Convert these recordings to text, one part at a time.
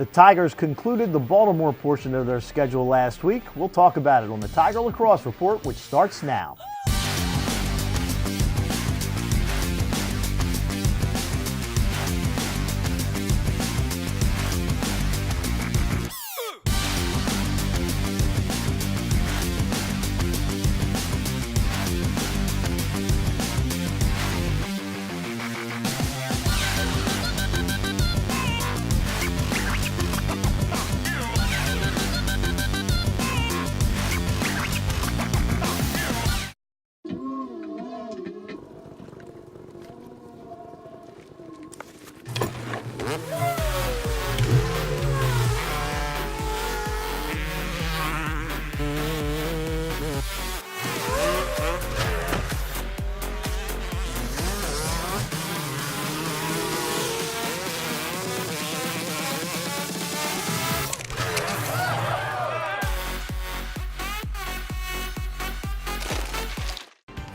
The Tigers concluded the Baltimore portion of their schedule last week. We'll talk about it on the Tiger Lacrosse Report, which starts now.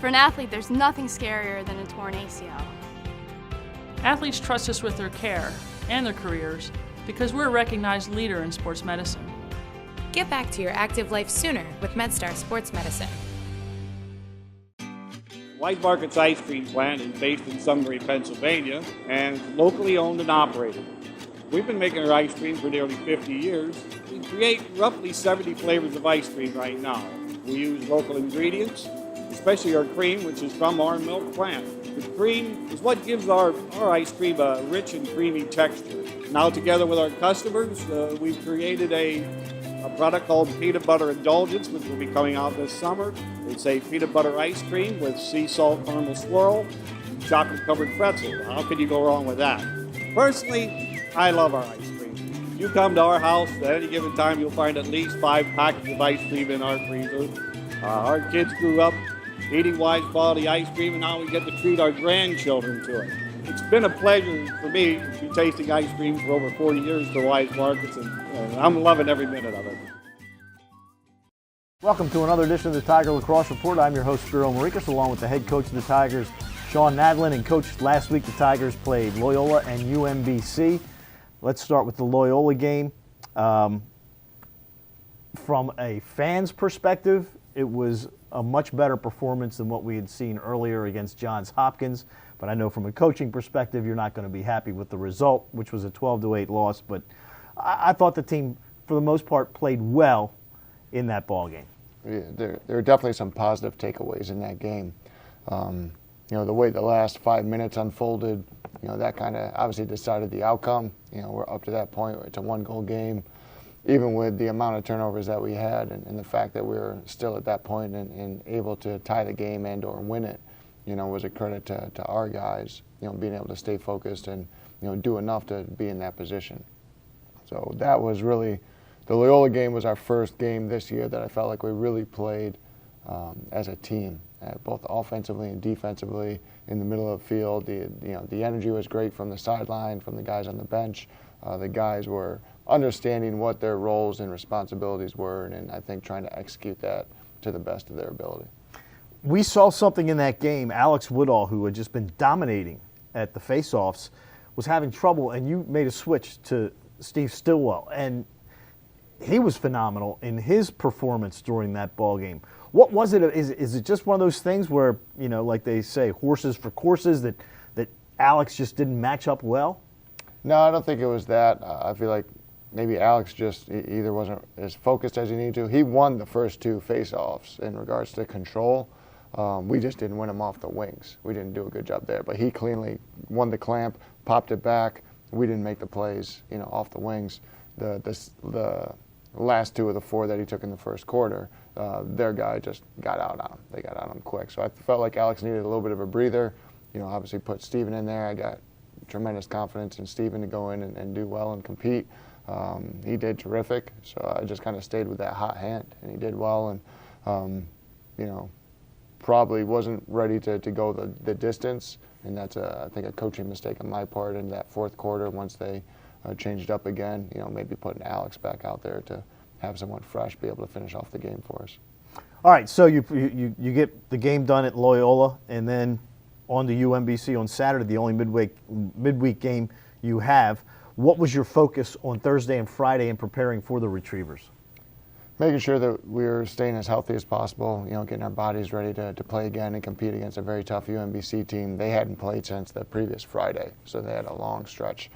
For an athlete, there's nothing scarier than a torn ACL. Athletes trust us with their care and their careers because we're a recognized leader in sports medicine. Get back to your active life sooner with MedStar Sports Medicine. Wise Market's ice cream plant is based in Sunbury, Pennsylvania, and locally owned and operated. We've been making our ice cream for nearly 50 years. We create roughly 70 flavors of ice cream right now. We use local ingredients, especially our cream, which is from our milk plant. The cream is what gives our ice cream a rich and creamy texture. Now, together with our customers, we've created a product called Peanut Butter Indulgence, which will be coming out this summer. It's a peanut butter ice cream with sea salt caramel swirl, chocolate-covered pretzel. How could you go wrong with that? Personally, I love our ice cream. If you come to our house at any given time, you'll find at least 5 packets of ice cream in our freezer. Our kids grew up eating Wise quality ice cream, and now we get to treat our grandchildren to it. It's been a pleasure for me to be tasting ice cream for over 40 years for Wise Markets, and I'm loving every minute of it. Welcome to another edition of the Tiger Lacrosse Report. I'm your host, Spiro Morekas, along with the head coach of the Tigers, Shawn Nadelen. And coach, last week the Tigers played Loyola and UMBC. Let's start with the Loyola game. From a fan's perspective, it was a much better performance than what we had seen earlier against Johns Hopkins. But I know from a coaching perspective, you're not going to be happy with the result, which was a 12-8 loss. But I thought the team, for the most part, played well in that ball game. Yeah, there are definitely some positive takeaways in that game. The way the last 5 minutes unfolded, that kind of obviously decided the outcome. We're up to that point. It's a 1-goal game. Even with the amount of turnovers that we had and the fact that we were still at that point and able to tie the game and or win it, was a credit to our guys, being able to stay focused and, do enough to be in that position. So that was really, the Loyola game was our first game this year that I felt like we really played as a team, both offensively and defensively in the middle of the field. The energy was great from the sideline, from the guys on the bench. The guys were understanding what their roles and responsibilities were, and I think trying to execute that to the best of their ability. We saw something in that game. Alex Woodall, who had just been dominating at the faceoffs, was having trouble, and you made a switch to Steve Stillwell, and he was phenomenal in his performance during that ball game. What was it? Is it just one of those things where, like they say, horses for courses, that Alex just didn't match up well? No, I don't think it was that. I feel like maybe Alex just either wasn't as focused as he needed to. He won the first 2 face-offs in regards to control. We just didn't win them off the wings. We didn't do a good job there. But he cleanly won the clamp, popped it back. We didn't make the plays, off the wings. The last 2 of the 4 that he took in the first quarter, their guy just got out on him. They got out on him quick. So I felt like Alex needed a little bit of a breather. Obviously put Steven in there. I got tremendous confidence in Steven to go in and do well and compete. He did terrific, so I just kind of stayed with that hot hand, and he did well, and probably wasn't ready to go the distance, and that's I think a coaching mistake on my part in that fourth quarter once they changed up again. Maybe putting Alex back out there to have someone fresh be able to finish off the game for us. All right, so you get the game done at Loyola, and then on to UMBC on Saturday, the only midweek game you have. What was your focus on Thursday and Friday in preparing for the Retrievers? Making sure that we're staying as healthy as possible, getting our bodies ready to play again and compete against a very tough UMBC team. They hadn't played since the previous Friday, so they had a long stretch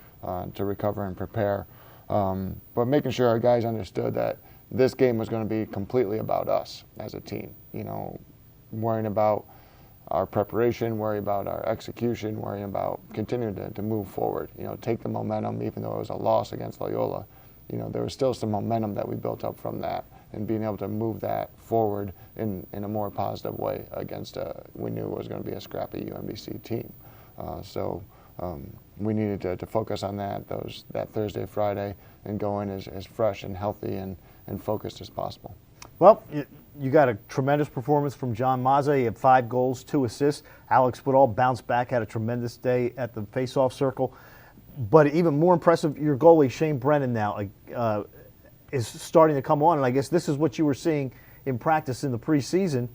to recover and prepare. But making sure our guys understood that this game was going to be completely about us as a team. Worrying about our preparation, worrying about our execution, worrying about continuing to move forward. Take the momentum, even though it was a loss against Loyola. There was still some momentum that we built up from that, and being able to move that forward in a more positive way against we knew it was going to be a scrappy UMBC team. So we needed to focus on that Thursday, Friday, and go in as fresh and healthy and focused as possible. Well, you got a tremendous performance from John Mazza. He had 5 goals, 2 assists. Alex Woodall bounced back, had a tremendous day at the face-off circle. But even more impressive, your goalie, Shane Brennan, now is starting to come on. And I guess this is what you were seeing in practice in the preseason,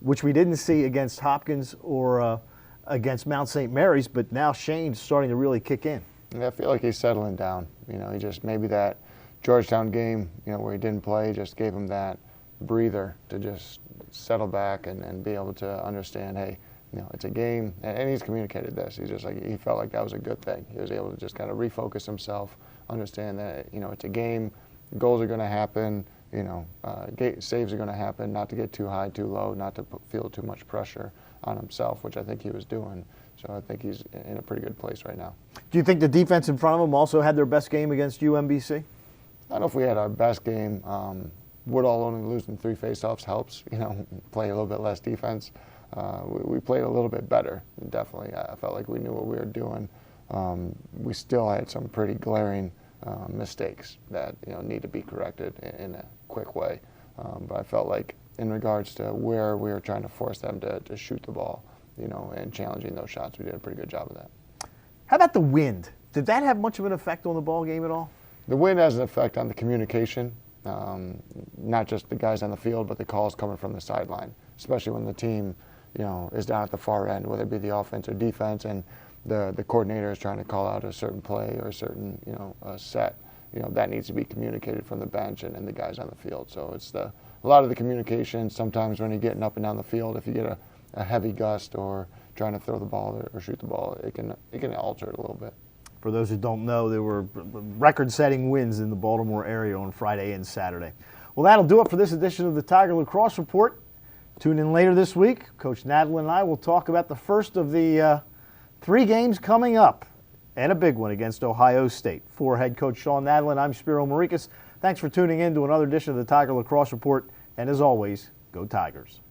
which we didn't see against Hopkins or against Mount St. Mary's. But now Shane's starting to really kick in. Yeah, I feel like he's settling down. He just maybe that Georgetown game, where he didn't play, just gave him that breather to just settle back and be able to understand, hey, it's a game, and he's communicated this. He's just he felt like that was a good thing. He was able to just kind of refocus himself, understand that it's a game, goals are going to happen, saves are going to happen, not to get too high, too low, not to feel too much pressure on himself, which I think he was doing. So I think he's in a pretty good place right now. Do you think the defense in front of him also had their best game against UMBC? I don't know if we had our best game. Woodall only losing 3 faceoffs helps, play a little bit less defense. We played a little bit better, definitely. I felt like we knew what we were doing. We still had some pretty glaring mistakes that need to be corrected in a quick way. But I felt like in regards to where we were trying to force them to shoot the ball, and challenging those shots, we did a pretty good job of that. How about the wind? Did that have much of an effect on the ball game at all? The wind has an effect on the communication, not just the guys on the field, but the calls coming from the sideline, especially when the team is down at the far end, whether it be the offense or defense, and the coordinator is trying to call out a certain play or a certain set. That needs to be communicated from the bench and the guys on the field. So it's a lot of the communication. Sometimes when you're getting up and down the field, if you get a heavy gust or trying to throw the ball or shoot the ball, it can alter it a little bit. For those who don't know, there were record-setting winds in the Baltimore area on Friday and Saturday. Well, that'll do it for this edition of the Tiger Lacrosse Report. Tune in later this week. Coach Nadelen and I will talk about the first of the 3 games coming up, and a big one against Ohio State. For head coach Shawn Nadelen, I'm Spiro Morekas. Thanks for tuning in to another edition of the Tiger Lacrosse Report, and as always, go Tigers.